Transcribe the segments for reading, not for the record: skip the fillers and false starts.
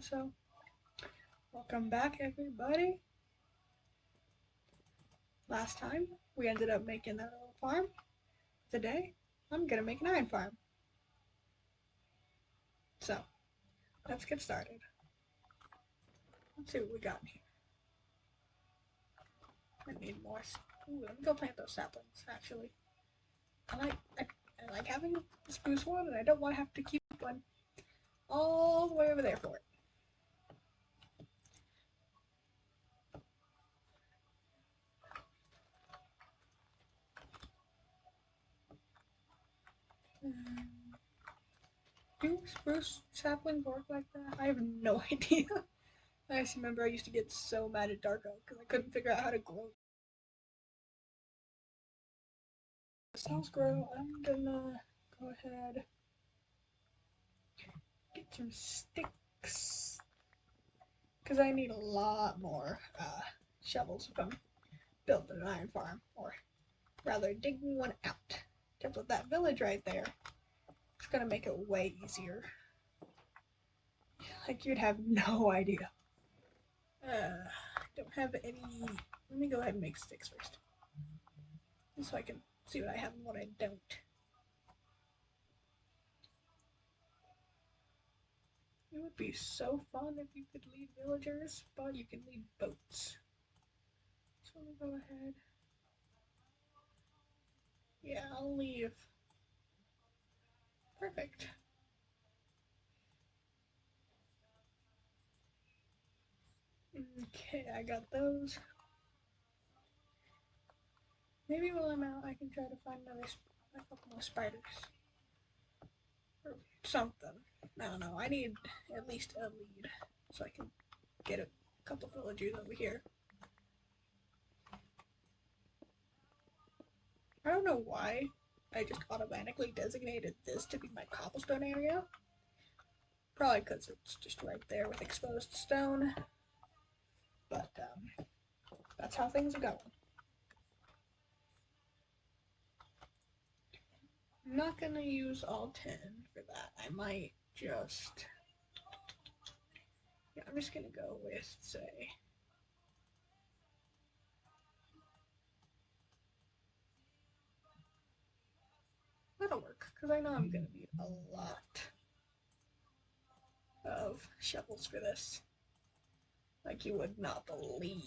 So welcome back, everybody. Last time we ended up making that little farm. Today I'm gonna make an iron farm. So let's get started. Let's see what we got in here. I need more. Ooh, let me go plant those saplings. Actually, I like having a spruce one, and I don't want to have to keep one all the way over there for it. Do spruce saplings work like that? I have no idea. I just remember I used to get so mad at dark oak because I couldn't figure out how to grow. Sounds grow. I'm gonna go ahead get some sticks because I need a lot more shovels if I'm building an iron farm, or rather digging one out. Because with that village right there, it's gonna make it way easier. Like you'd have no idea. Don't have any. Let me go ahead and make sticks first, just so I can see what I have and what I don't. It would be so fun if you could lead villagers, but you can lead boats. So let me go ahead. Yeah, I'll leave. Perfect. Okay, I got those. Maybe while I'm out, I can try to find a couple more spiders. Or something. I don't know. I need at least a lead so I can get a couple villagers over here. I don't know why I just automatically designated this to be my cobblestone area. Probably because it's just right there with exposed stone. But that's how things are going. I'm not gonna use all 10 for that. I might just... Yeah, I'm just gonna go with, say... That'll work, because I know I'm gonna need a lot of shovels for this. Like you would not believe.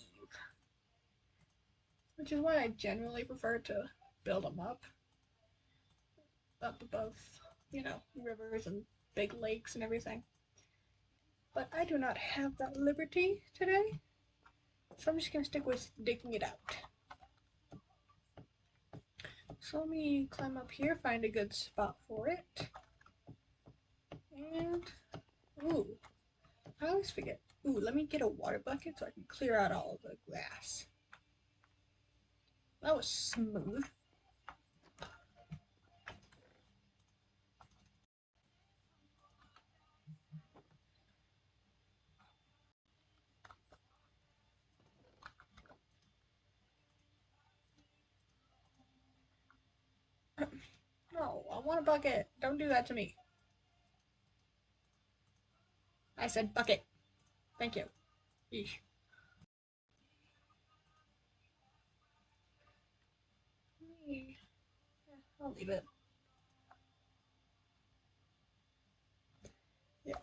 Which is why I generally prefer to build them up above, rivers and big lakes and everything. But I do not have that liberty today, so I'm just gonna stick with digging it out. So let me climb up here, find a good spot for it. And, ooh, I always forget. Ooh, let me get a water bucket so I can clear out all of the grass. That was smooth. No, I want a bucket. Don't do that to me. I said bucket. Thank you. Yeesh. I'll leave it. Yeah.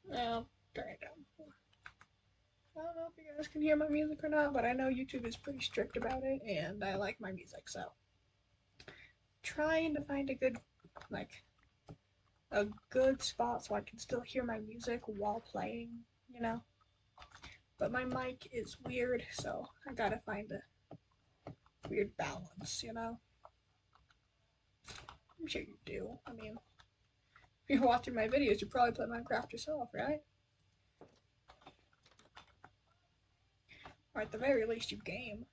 Well, turn it down. I don't know if you guys can hear my music or not, but I know YouTube is pretty strict about it, and I like my music, so trying to find like, a good spot so I can still hear my music while playing, you know. But my mic is weird, so I gotta find a weird balance, you know. I'm sure you do. I mean, if you're watching my videos, you probably play Minecraft yourself, right? Or at the very least, you game.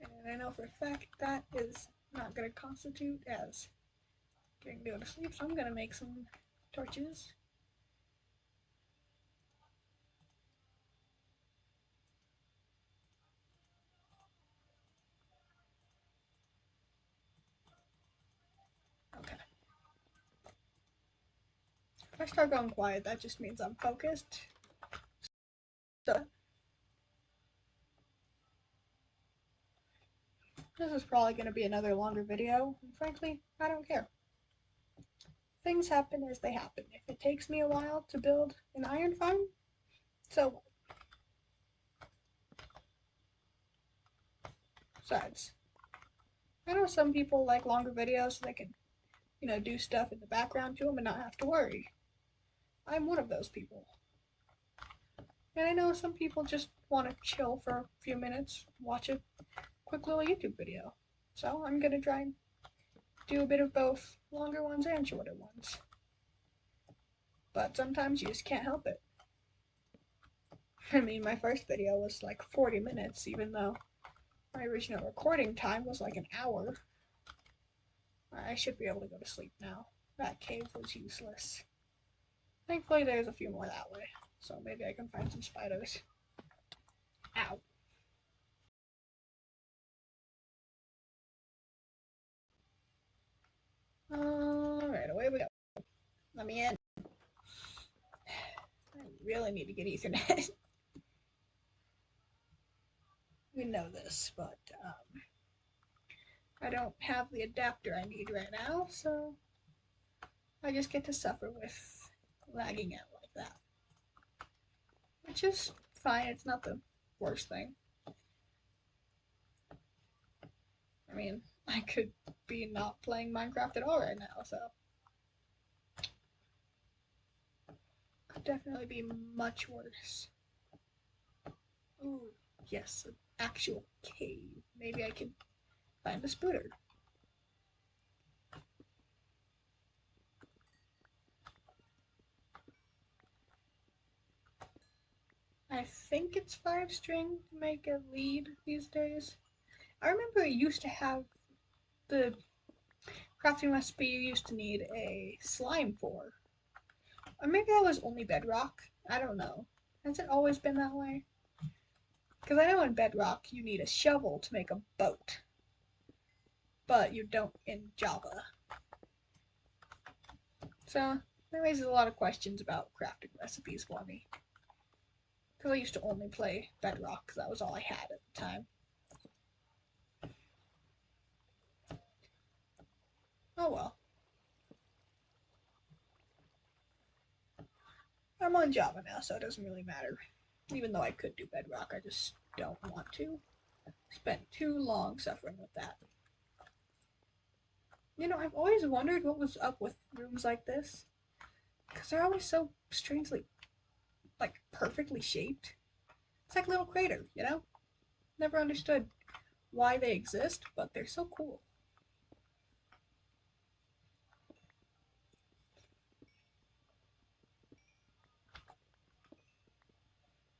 And I know for a fact that is not going to constitute as getting to go to sleep, so I'm going to make some torches. Okay. I start going quiet, that just means I'm focused. So this is probably going to be another longer video, and frankly, I don't care. Things happen as they happen. If it takes me a while to build an iron farm, so besides, I know some people like longer videos so they can, do stuff in the background to them and not have to worry. I'm one of those people. And I know some people just want to chill for a few minutes, watch a quick little YouTube video. So I'm going to try and do a bit of both longer ones and shorter ones. But sometimes you just can't help it. I mean, my first video was like 40 minutes, even though my original recording time was like an hour. I should be able to go to sleep now. That cave was useless. Thankfully, there's a few more that way, so maybe I can find some spiders. Ow. Alright, away we go. Let me in. I really need to get Ethernet. We know this, but I don't have the adapter I need right now, so I just get to suffer with lagging out like that. Which is fine, it's not the worst thing. I mean, I could be not playing Minecraft at all right now, so could definitely be much worse. Ooh, yes, an actual cave. Maybe I can find a spooter. I think it's 5 string to make a lead these days. I remember it used to have the crafting recipe you used to need a slime for. Or maybe that was only bedrock. I don't know. Has it always been that way? Because I know in bedrock you need a shovel to make a boat. But you don't in Java. So that raises a lot of questions about crafting recipes for me. Because I used to only play bedrock, because that was all I had at the time. Oh well. I'm on Java now, so it doesn't really matter. Even though I could do bedrock, I just don't want to. Spent too long suffering with that. I've always wondered what was up with rooms like this. Because they're always so strangely, perfectly shaped. It's like a little crater, Never understood why they exist, but they're so cool.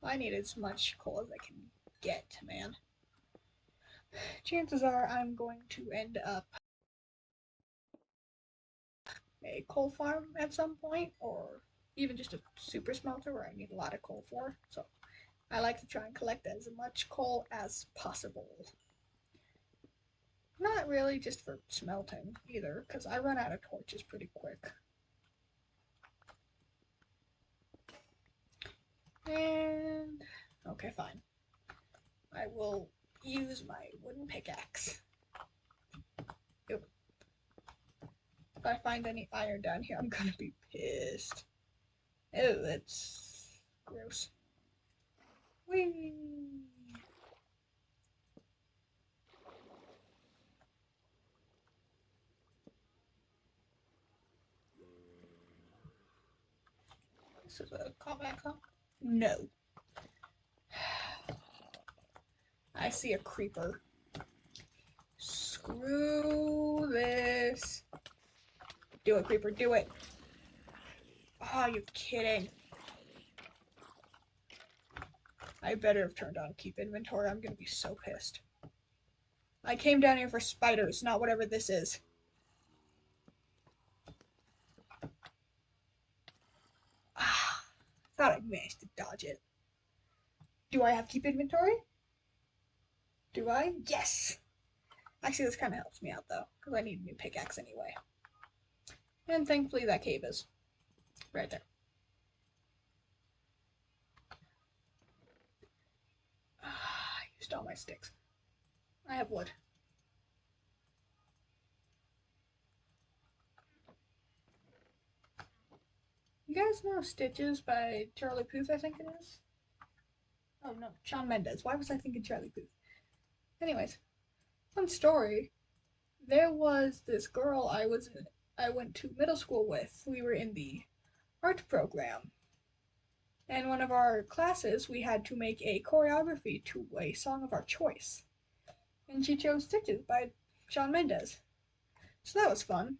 I need as much coal as I can get, man. Chances are I'm going to end up a coal farm at some point, or even just a super smelter where I need a lot of coal for. So I like to try and collect as much coal as possible. Not really just for smelting either, because I run out of torches pretty quick. And okay, fine. I will use my wooden pickaxe. If I find any iron down here, I'm gonna be pissed. Ew, that's gross. Whee! This is a callback song? No. I see a creeper. Screw this. Do it, creeper, do it. Oh, you're kidding. I better have turned on keep inventory. I'm gonna be so pissed. I came down here for spiders, not whatever this is. Ah, thought I managed to dodge it. Do I have keep inventory? Do I? Yes! Actually, this kind of helps me out, though, because I need a new pickaxe anyway. And thankfully that cave is Right there. I used all my sticks. I have wood. You guys know Stitches by Charlie Puth, I think it is? Oh no, Shawn Mendes. Why was I thinking Charlie Puth? Anyways, fun story. There was this girl I went to middle school with. We were in the art program. And one of our classes, we had to make a choreography to a song of our choice. And she chose Stitches by Shawn Mendes. So that was fun.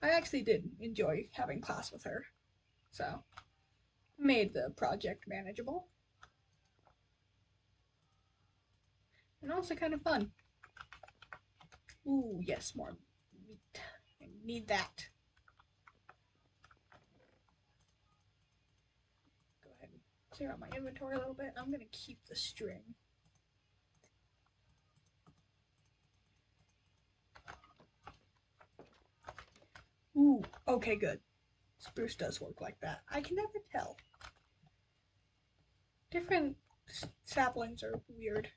I actually did enjoy having class with her. So, made the project manageable. And also kind of fun. Ooh, yes, more meat. I need that. Go ahead and clear out my inventory a little bit. I'm going to keep the string. Ooh, okay, good. Spruce does work like that. I can never tell. Different saplings are weird.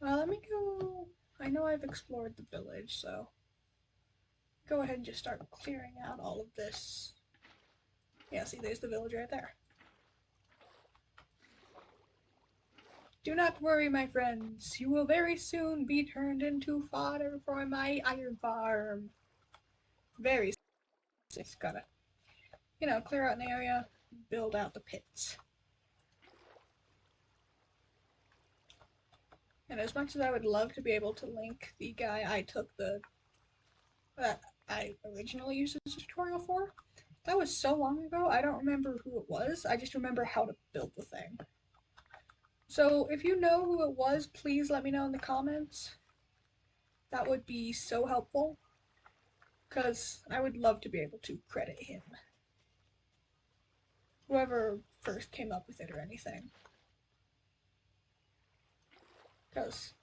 Let me go. I know I've explored the village, so go ahead and just start clearing out all of this. Yeah, see, there's the village right there. Do not worry, my friends. You will very soon be turned into fodder for my iron farm. Very soon. Gotta, clear out an area, build out the pits. And as much as I would love to be able to link the guy that I originally used this tutorial for, that was so long ago, I don't remember who it was. I just remember how to build the thing. So if you know who it was, please let me know in the comments. That would be so helpful, because I would love to be able to credit him. Whoever first came up with it or anything. Because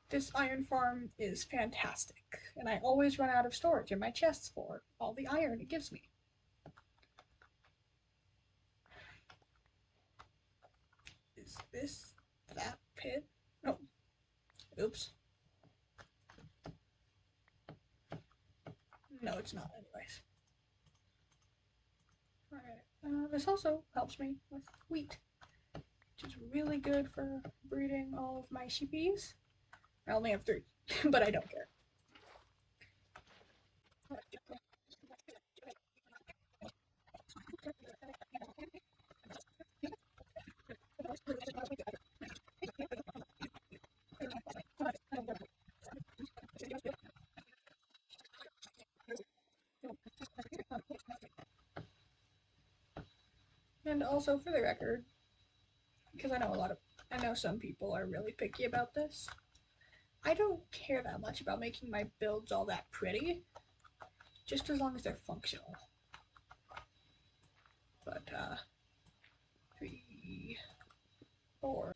this iron farm is fantastic, and I always run out of storage in my chests for all the iron it gives me. Is this that pit? No. Oops. No, it's not, anyways. Alright. This also helps me with wheat, which is really good for breeding all of my sheepies. I only have 3, but I don't care. And also, for the record, because I know some people are really picky about this, I don't care that much about making my builds all that pretty, just as long as they're functional. But, 3, 4.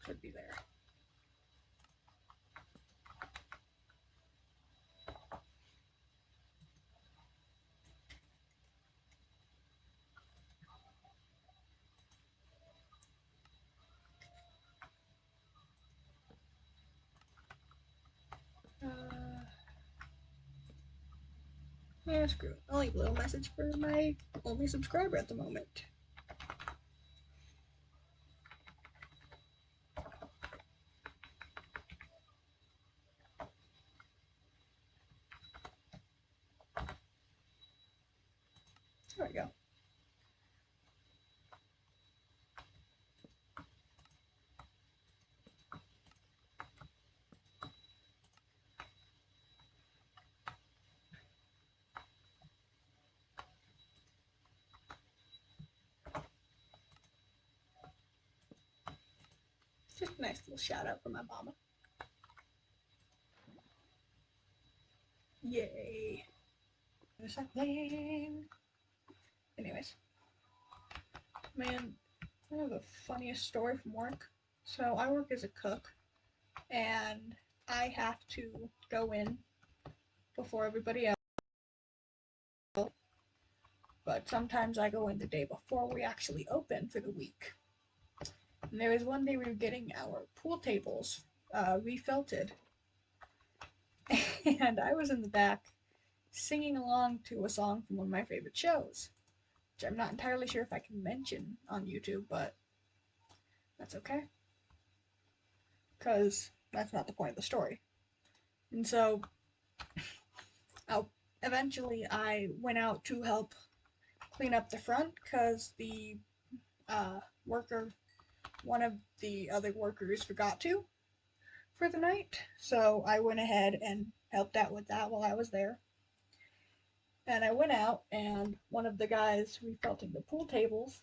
Should be there. Yeah, screw it. I'll leave a little message for my only subscriber at the moment. There we go. Just a nice little shout out for my mama. Yay. Recycling. Anyways. Man, I have the funniest story from work. So I work as a cook, and I have to go in before everybody else. But sometimes I go in the day before we actually open for the week. And there was one day we were getting our pool tables refelted, and I was in the back singing along to a song from one of my favorite shows, which I'm not entirely sure if I can mention on YouTube, but that's okay, because that's not the point of the story. And so, eventually I went out to help clean up the front, because the one of the other workers forgot to for the night. So I went ahead and helped out with that while I was there. And I went out, and one of the guys refelting the pool tables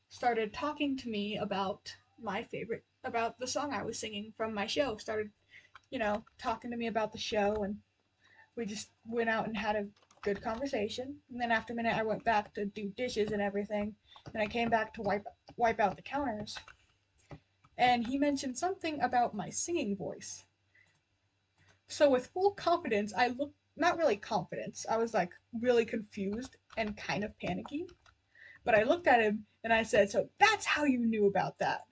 started talking to me about about the song I was singing from my show. Started, talking to me about the show, and we just went out and had a good conversation. And then after a minute, I went back to do dishes and everything, and I came back to wipe out the counters. And he mentioned something about my singing voice. So with full confidence, I looked, not really confidence, I was like really confused and kind of panicky. But I looked at him and I said, "So that's how you knew about that."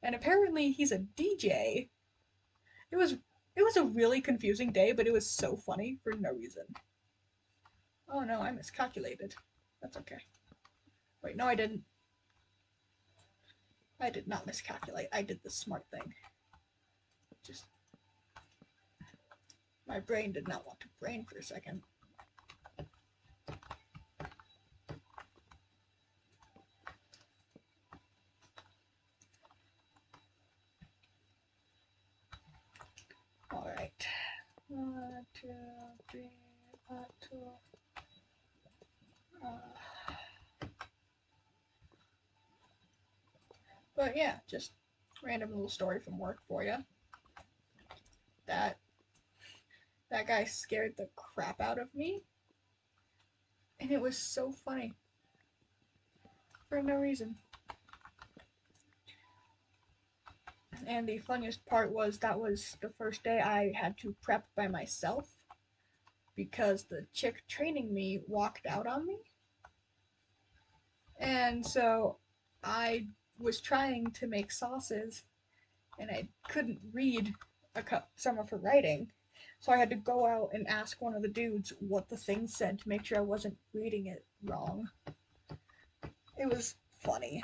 And apparently he's a DJ. It was it was a really confusing day, but it was so funny for no reason. Oh no, I miscalculated. That's okay. Wait, no I didn't. I did not miscalculate. I did the smart thing. Just my brain did not want to brain for a second. Alright. 1, 2, 3, 2. But yeah, just random little story from work for you. That guy scared the crap out of me, and it was so funny for no reason. And the funniest part was that was the first day I had to prep by myself, because the chick training me walked out on me. And so I was trying to make sauces, and I couldn't read some of her writing. So I had to go out and ask one of the dudes what the thing said to make sure I wasn't reading it wrong. It was funny.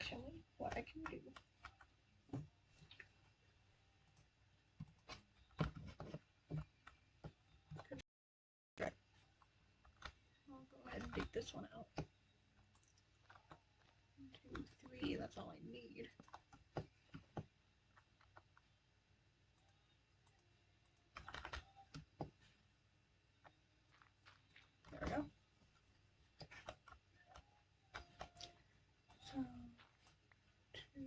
Actually, what I can do. I'll go ahead and take this one out. 1, 2, 3, that's all I need. There we go. So, 2.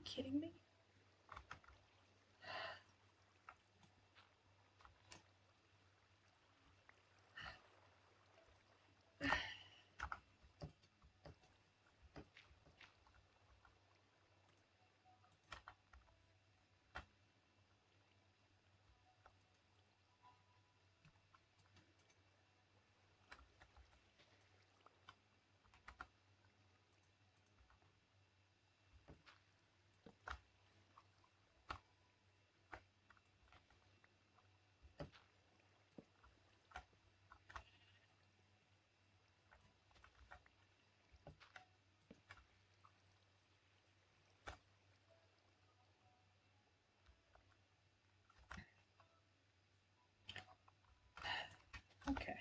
kidding me? Okay.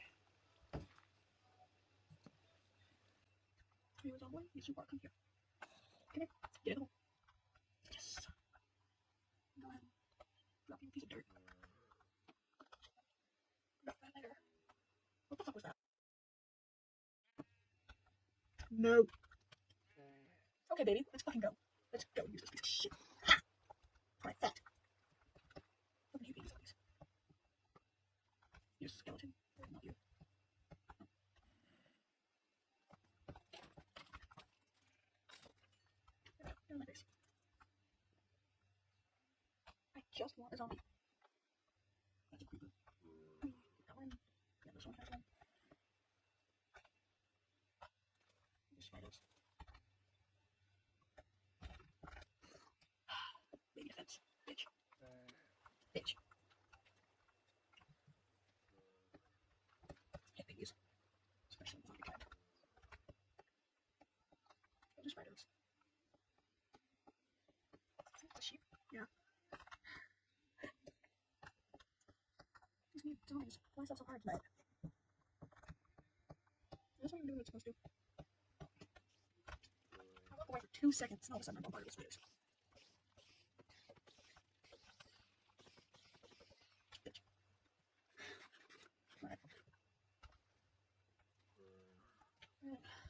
He was on one. Yes, you are. Come here. Come here. Get it. Yes. Go ahead. Drop you a piece of dirt. Drop that later. What the fuck was that? No. Okay, baby. Let's fucking go. Let's go use this piece of shit. Ha! Alright, fat. What are you being zombies? You're a skeleton. Not you. Get on my face. I just want a zombie. That's a creeper. That one. Yeah, this one has one. Just spiders. Baby defense. Bitch. Bitch. Hit babies. Especially the zombie kind. Those are spiders. The sheep? Yeah. These new zombies. Why is that so hard tonight? That's what I'm doing what it's supposed to. I walk away for 2 seconds and all of a sudden I'm bombarded with spiders. Bitch. Alright.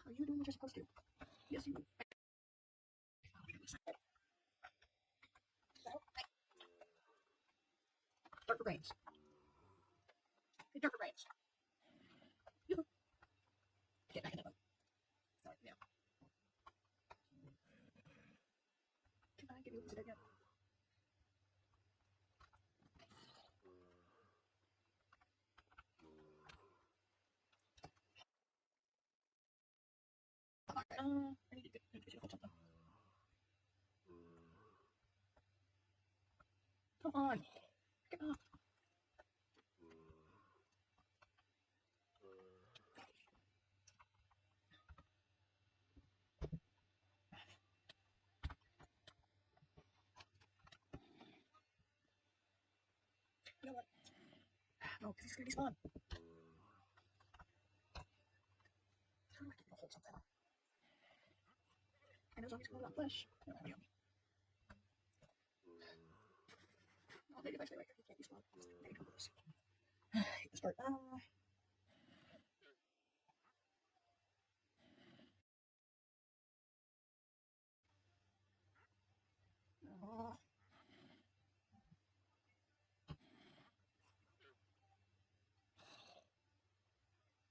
Are you doing what you're supposed to? Yes, you. Darker brains. Hey, darker brains. Yoo-hoo. Get back in the boat. Alright, now. Can I give you a piece of dirt yet? I need to get you to hold something. Come on. Get up. You know what? No, because he's gonna despawn. How do I get you to hold something? I know zombies gonna want flesh. No, I'm yummy. Oh, maybe if I stay right here, he can't despawn. Maybe do this. Hate this part.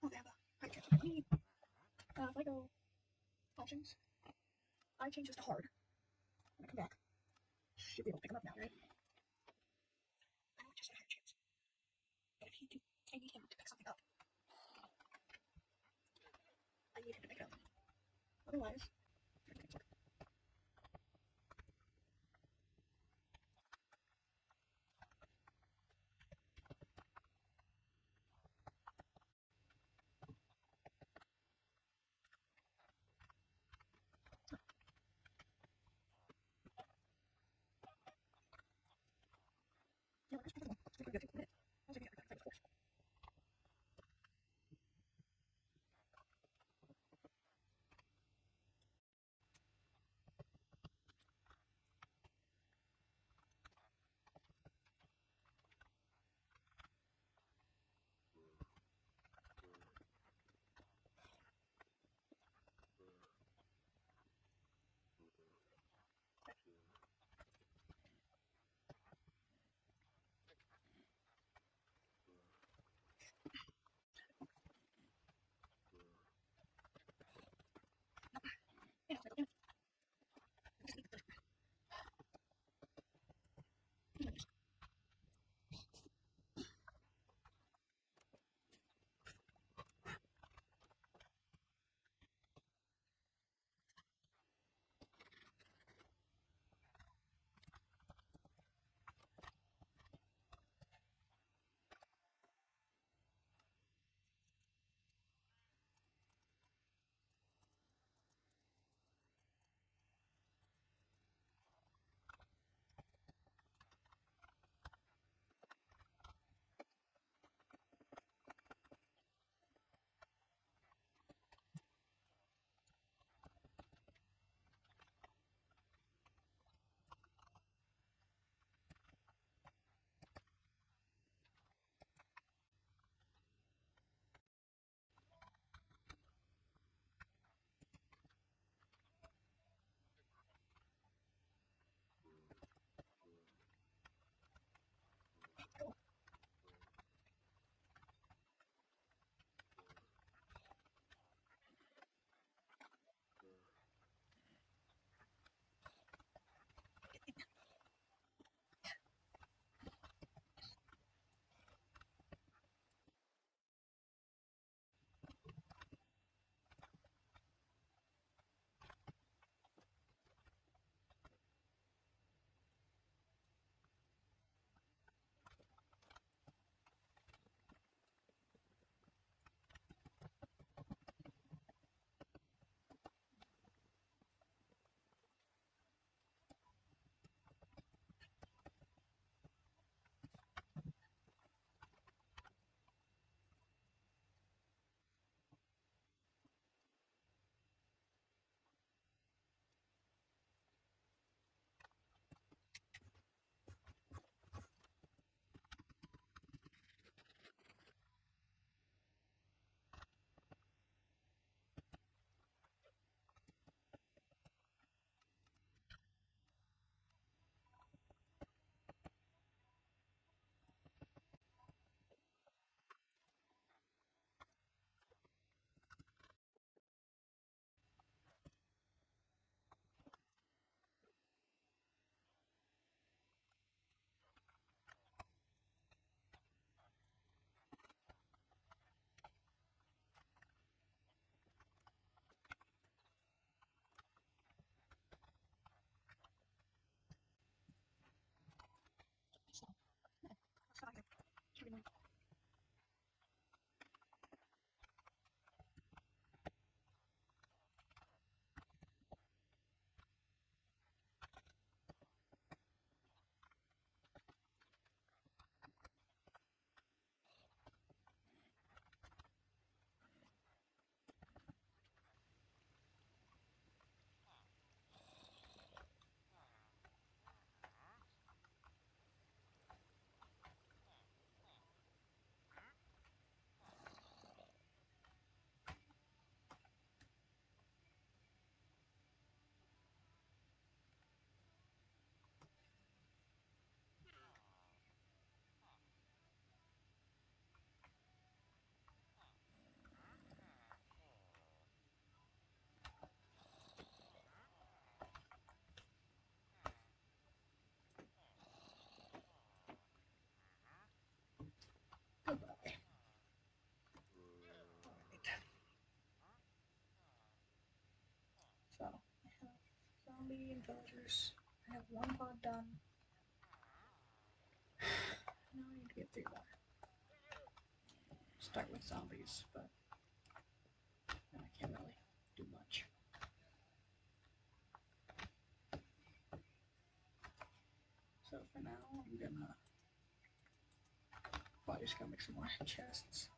Oh, they have a high chance of me. If I go options, I change this to hard. When I come back, should be able to pick him up now, right? I know it just said higher chance. But if he do, I need him to pick something up. I need him to pick it up. Otherwise, everything's work. Yeah, we're just picking them up. It's pretty good. How's it get every time I fight this horse? Goodbye. Alright. So, I have zombie and villagers. I have one pod done. Now I need to get 3 more. Start with zombies, but I can't really do much. So for now, I'm gonna probably just gonna make some more chests.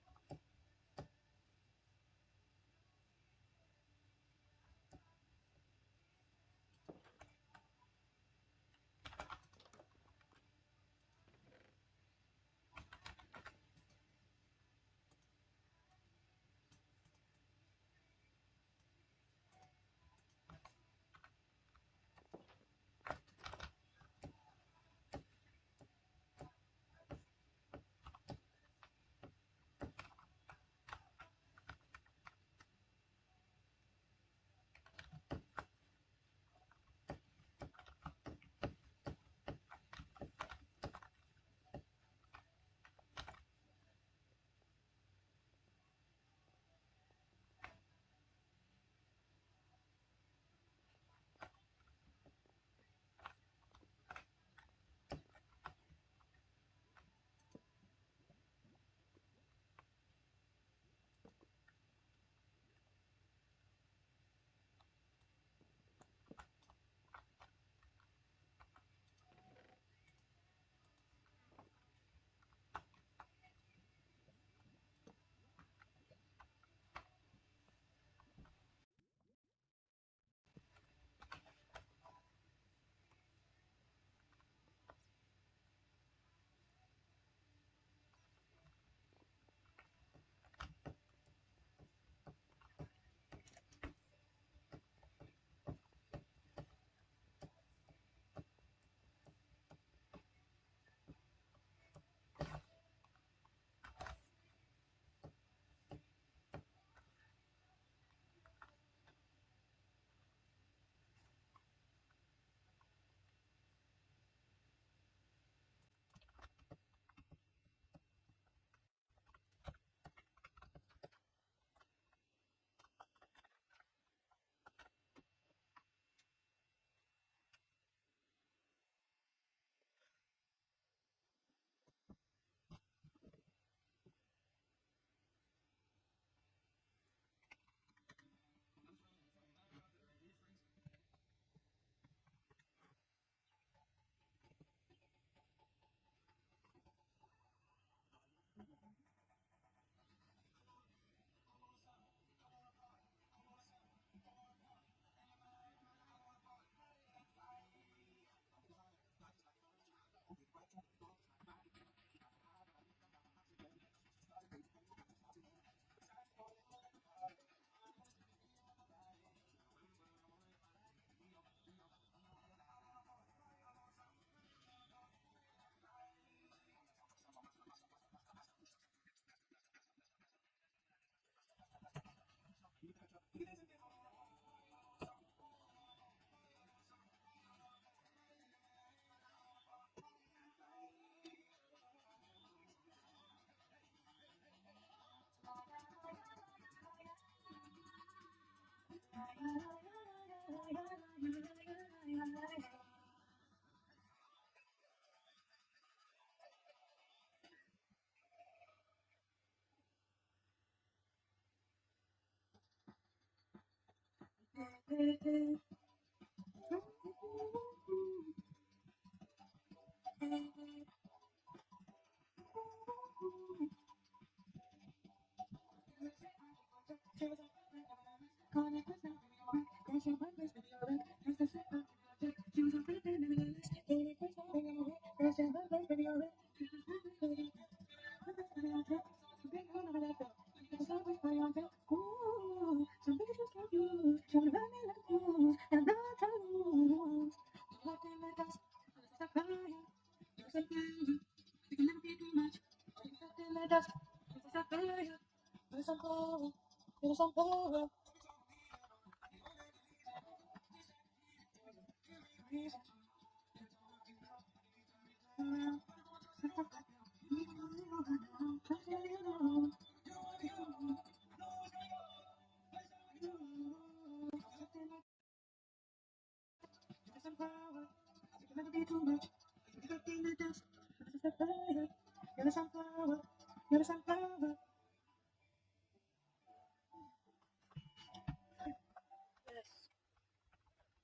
Yes,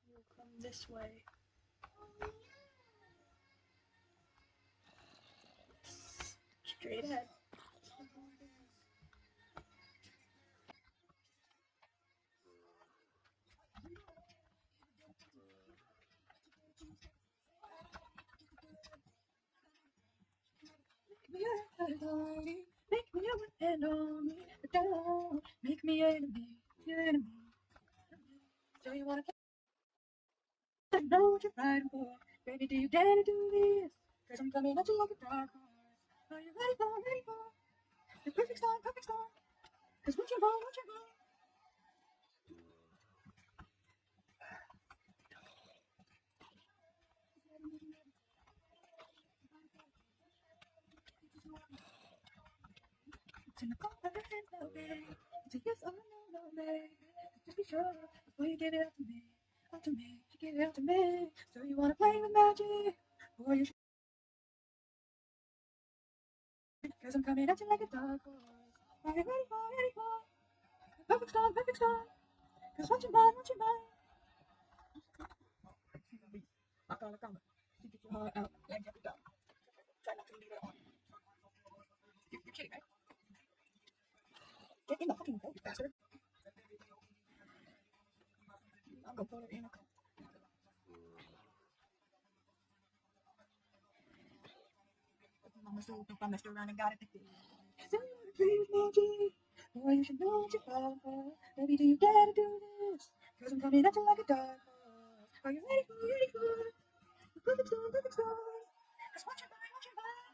you'll come this way. Straight ahead. Make me your and only, but don't make me enemy, your enemy. So you wanna play? I know what you're fighting for. Baby, do you dare to do this? Cause I'm coming at you like a dark horse. Are you ready for the perfect storm, perfect storm? Cause what you want, it's in the cold of your hand, no, babe. It's a yes or a no, no, babe. Just be sure before you give it up to me. Up to me, you give it up to me. So you wanna play with magic? Boy, you should. Cause I'm coming at you like a dark horse. Are you ready for the perfect storm, perfect storm? Cause what you want, what you want? I call it coming. You get your heart out like every dog. Try not to leave it on. You're kidding, right? Get in the fucking boat, you bastard. I'm gonna put it in a cup. Mama so if I messed around and got it addicted. So you wanna play with magic? Boy, you should know what you're falling for. Baby, do you dare to do this? Cause I'm coming at you like a dark horse. Are you ready for the perfect storm, perfect storm? Cause what you buy, what you buy?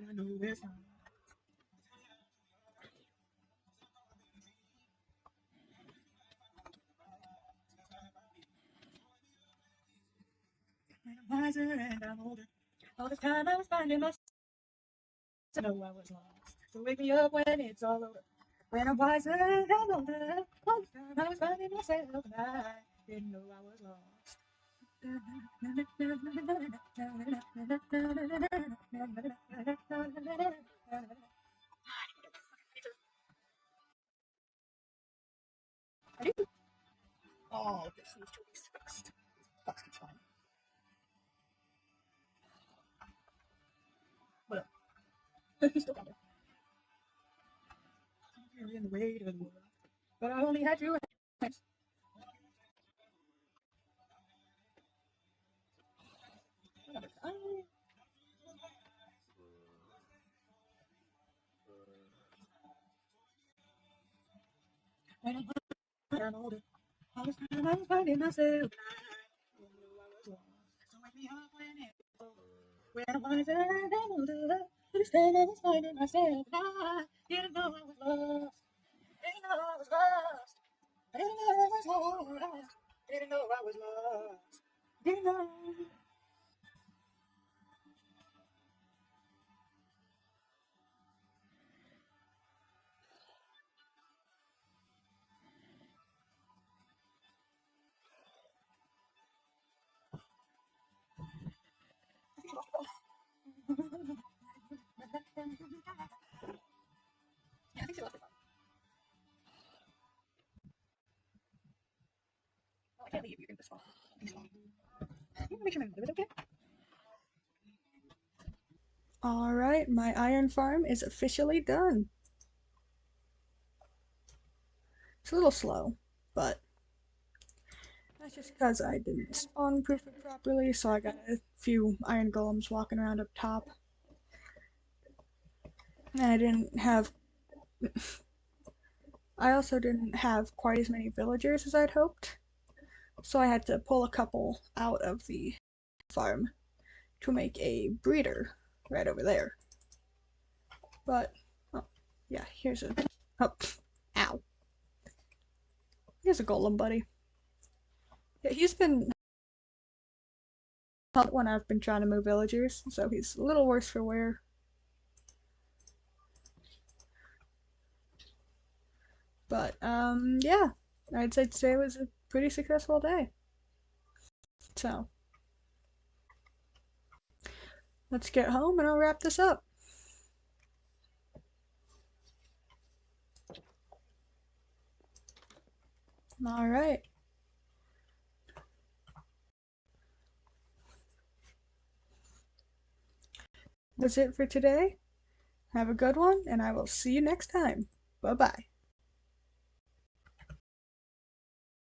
I know where's home. And I'm wiser and I'm older. All this time I was finding myself. I know I was lost. So wake me up when it's all over. When I'm wiser and I'm older. All this time I was finding myself and I didn't know I was lost. I do. Oh, this needs to be fixed. That's fine. Well, he's still got it. You're in the way to the world. But I only had two hands. Another time. When I'm older. All this time I was finding myself. I knew I was lost. So wake me up when it's over. When I'm wiser and I'm older. Understand I was finding myself. I didn't know I was lost. Didn't know I was lost. I didn't know I was lost. Didn't know I was lost. Didn't know. Yeah, I think she left her phone. Oh, I can't leave. You're in this phone. Please phone. You make sure my mother is okay. Alright, my iron farm is officially done. It's a little slow, but that's just because I didn't spawn proof it properly, so I got a few iron golems walking around up top. And I also didn't have quite as many villagers as I'd hoped, so I had to pull a couple out of the farm to make a breeder right over there. But, oh, yeah, oh, ow. Here's a golem buddy. Yeah, he's been helped when I've been trying to move villagers, so he's a little worse for wear. But, yeah, I'd say today was a pretty successful day. So, let's get home and I'll wrap this up. Alright. That's it for today. Have a good one, and I will see you next time. Bye bye.